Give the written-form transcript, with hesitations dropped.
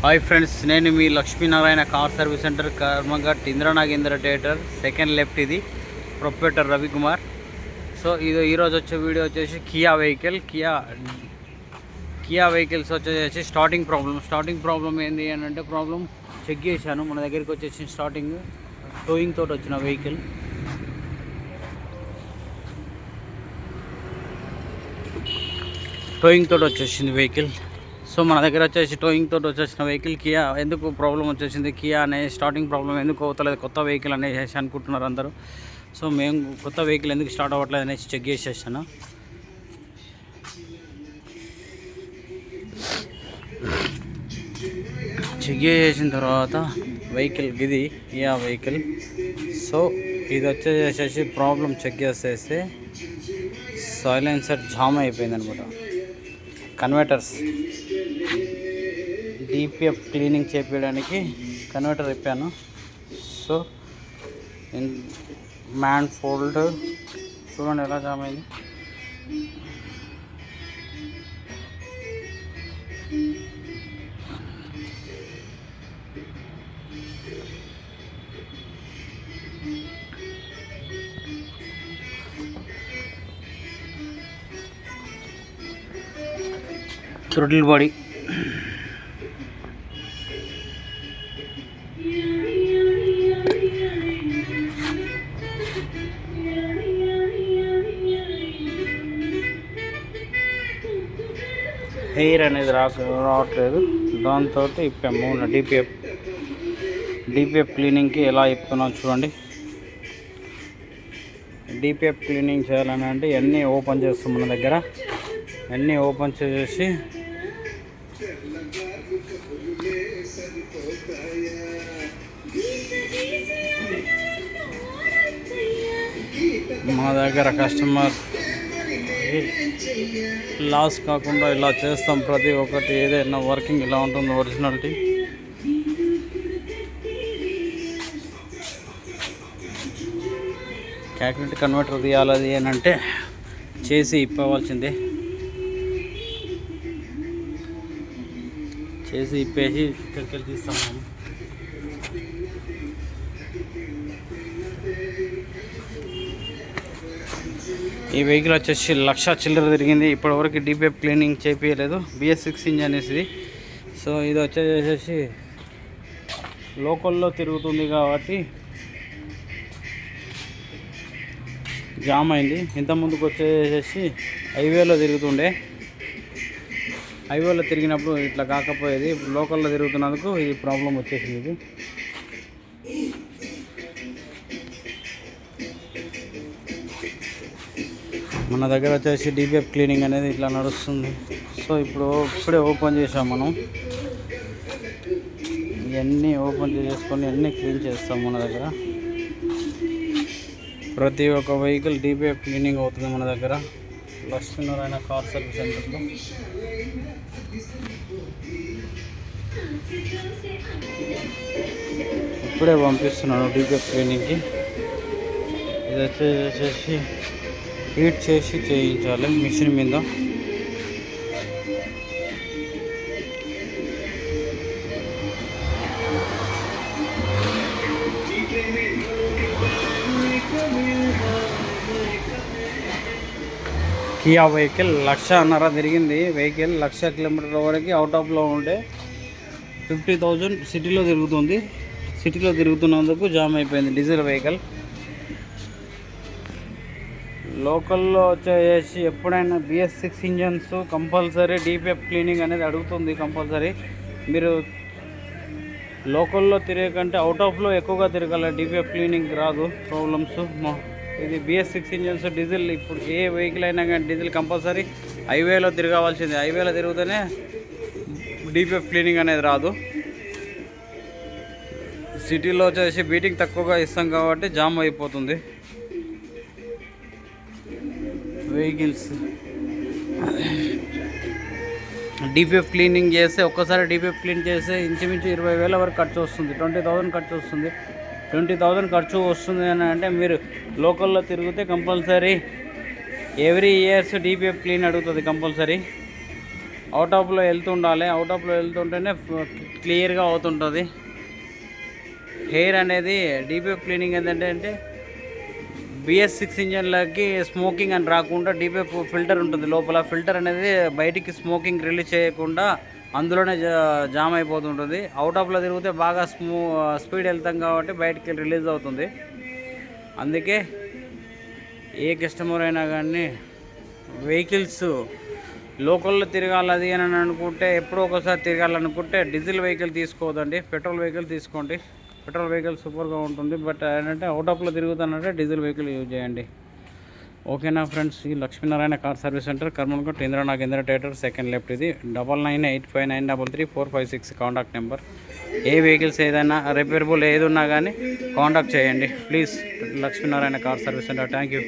Hi friends, నేను మీ Lakshminarayana car service centre Karmanghat Indranagendra theatre second left. ఇది ప్రొప్రైటర్ రవికుమార్. సో ఈరోజు వచ్చే వీడియో వచ్చేసి కియా వెహికల్స్ వచ్చేసి స్టార్టింగ్ ప్రాబ్లం ఏంటి అని అంటే ప్రాబ్లం చెక్ చేశాను. మన దగ్గరికి వచ్చేసి స్టార్టింగ్ టోయింగ్ తోటి వచ్చిన వెహికల్. సో మన దగ్గర వచ్చేసి టోయింగ్ తోటి వచ్చేసిన వెహికల్ కియా. ఎందుకు ప్రాబ్లం వచ్చేసింది కియా అనే స్టార్టింగ్ ప్రాబ్లం ఎందుకు అవుతలేదు, కొత్త వెహికల్ అనేసి అనుకుంటున్నారు అందరూ. సో మేము కొత్త వెహికల్ ఎందుకు స్టార్ట్ అవ్వట్లేదు అనేసి చెక్ చేసేసాను. చెక్ చేసిన తర్వాత వెహికల్ ఇది కియా వెహికల్. సో ఇది వచ్చేసేసి ప్రాబ్లం చెక్ చేసేస్తే సైలెన్సర్ జామ్ అయిపోయింది అనమాట. కన్వర్టర్స్ డిపిఎఫ్ క్లీనింగ్ చేపించడానికి కన్వర్టర్ ఇప్పాను. సో మ్యాన్ ఫోల్డ్ చూడండి ఎలా జామ్ అయింది. థ్రోటిల్ బాడీ ఎయిర్ అనేది రావట్లేదు. దాంతో ఇప్పాము డిపిఎఫ్ క్లీనింగ్కి ఎలా ఇప్పుతున్నాం చూడండి. డిపిఎఫ్ క్లీనింగ్ చేయాలని అంటే అన్నీ ఓపెన్ చేస్తాం. మన దగ్గర అన్నీ ఓపెన్ చేసి మా దగ్గర కస్టమర్ లాస్ కాకుండా ఇలా చేస్తాం. ప్రతి ఒక్కటి ఏదైనా వర్కింగ్ ఇలా ఉంటుంది. ఒరిజినాలిటీ క్యాక్యులేట్ కన్వర్టర్ తీయాలి అని అంటే చేసి ఇప్పవలసిందే. చేసి ఇప్పేసి ఇక్కడికి వెళ్ళి తీస్తాం. ఈ వెహికల్ వచ్చేసి 1,00,000 చిల్లర తిరిగింది. ఇప్పటివరకు డిపిఎఫ్ క్లీనింగ్ చేపించలేదు. BS6 ఇంజన్ ఇది. సో ఇది వచ్చేసేసి లోకల్లో తిరుగుతుంది కాబట్టి జామ్ అయింది. ఇంతకుముందుకు వచ్చేసేసి హైవేలో తిరుగుతుండే. హైవేలో తిరిగినప్పుడు ఇట్లా కాకపోయేది. లోకల్లో తిరుగుతున్నందుకు ఇది ప్రాబ్లం వచ్చేసింది. ఇది మన దగ్గర వచ్చేసి డిపిఎఫ్ క్లీనింగ్ అనేది ఇట్లా నడుస్తుంది. సో ఇప్పుడే ఓపెన్ చేసాం. మనం ఇవన్నీ ఓపెన్ చేసుకొని అన్నీ క్లీన్ చేస్తాం. మన దగ్గర ప్రతి ఒక్క వెహికల్ డిపిఎఫ్ క్లీనింగ్ అవుతుంది మన దగ్గర లక్ష్మీనారాయణ కార్ సర్వీస్ సెంటర్లో. ఇప్పుడే పంపిస్తున్నాను డిపిఎఫ్ క్లీనింగ్కి. ఇది వచ్చేసి హీట్ చేసి చేయించాలి మిషన్ మీద. కియా వెహికల్ 1,50,000 తిరిగింది. వెహికల్ 1,00,000 కిలోమీటర్ల వరకు అవుట్ ఆఫ్లో ఉంటే 50,000 సిటీలో తిరుగుతుంది. సిటీలో తిరుగుతున్నందుకు జామ్ అయిపోయింది డీజిల్ వెహికల్. లోకల్లో వచ్చేసి ఎప్పుడైనా BS6 engines compulsory DPF cleaning అనేది అడుగుతుంది. కంపల్సరీ మీరు లోకల్లో తిరిగే అవుట్ ఆఫ్లో ఎక్కువగా తిరగాలి. డిపిఎఫ్ క్లీనింగ్ రాదు ప్రాబ్లమ్స్. ఇది BS6 ఇంజన్స్ డీజిల్. ఇప్పుడు ఏ వెహికల్ అయినా కానీ డీజిల్ కంపల్సరీ హైవేలో తిరగవలసింది. హైవేలో తిరుగుతూనే డిపిఎఫ్ క్లీనింగ్ అనేది రాదు. సిటీలో వచ్చేసి బీటింగ్ తక్కువగా ఇస్తాం కాబట్టి జామ్ అయిపోతుంది వెహికల్స్. డిపిఎఫ్ క్లీనింగ్ చేస్తే ఒక్కసారి డిపిఎఫ్ క్లీన్ చేస్తే ఇంచుమించు 20,000 వరకు ఖర్చు వస్తుంది. 20,000 ఖర్చు వస్తుంది. 20,000 ఖర్చు వస్తుంది అని అంటే మీరు లోకల్లో తిరిగితే compulsory every years DPF clean అడుగుతుంది కంపల్సరీ. అవుట్ ఆఫ్లో వెళ్తుండాలి. అవుట్ ఆఫ్లో వెళ్తుంటేనే క్లియర్గా అవుతుంటుంది. హెయిర్ అనేది డీపీఎఫ్ క్లీనింగ్ ఏంటంటే BS6 ఇంజన్లకి స్మోకింగ్ అని రాకుండా డీపీఎఫ్ ఫిల్టర్ ఉంటుంది లోపల. ఫిల్టర్ అనేది బయటికి స్మోకింగ్ రిలీజ్ చేయకుండా అందులోనే జామ్ అయిపోతుంటుంది. అవుట్ ఆఫ్లో తిరిగితే బాగా స్పీడ్ వెళ్తాం కాబట్టి బయటికి రిలీజ్ అవుతుంది. అందుకే ఏ కస్టమర్ అయినా కానీ వెహికల్స్ లోకల్లో తిరగాలది అని అనుకుంటే, ఎప్పుడో ఒకసారి తిరగాలనుకుంటే డీజిల్ వెహికల్ తీసుకోవద్దండి, పెట్రోల్ వెహికల్ తీసుకోండి. పెట్రోల్ వెహికల్ సూపర్గా ఉంటుంది. బట్ ఏంటంటే అవుట్ ఆఫ్లో తిరుగుతానంటే డీజిల్ వెహికల్ యూజ్ చేయండి. ఓకేనా ఫ్రెండ్స్? ఈ Lakshminarayana car service centre, Karmalkot, Indira Nagendra theatre, second left. ఇది 9985933456 కాంటాక్ట్ నెంబర్. ఏ వెహికల్స్ ఏదైనా రిపేరబుల్ ఏది ఉన్నా కానీ కాంటాక్ట్ చేయండి please. Lakshminarayana car service centre. Thank you.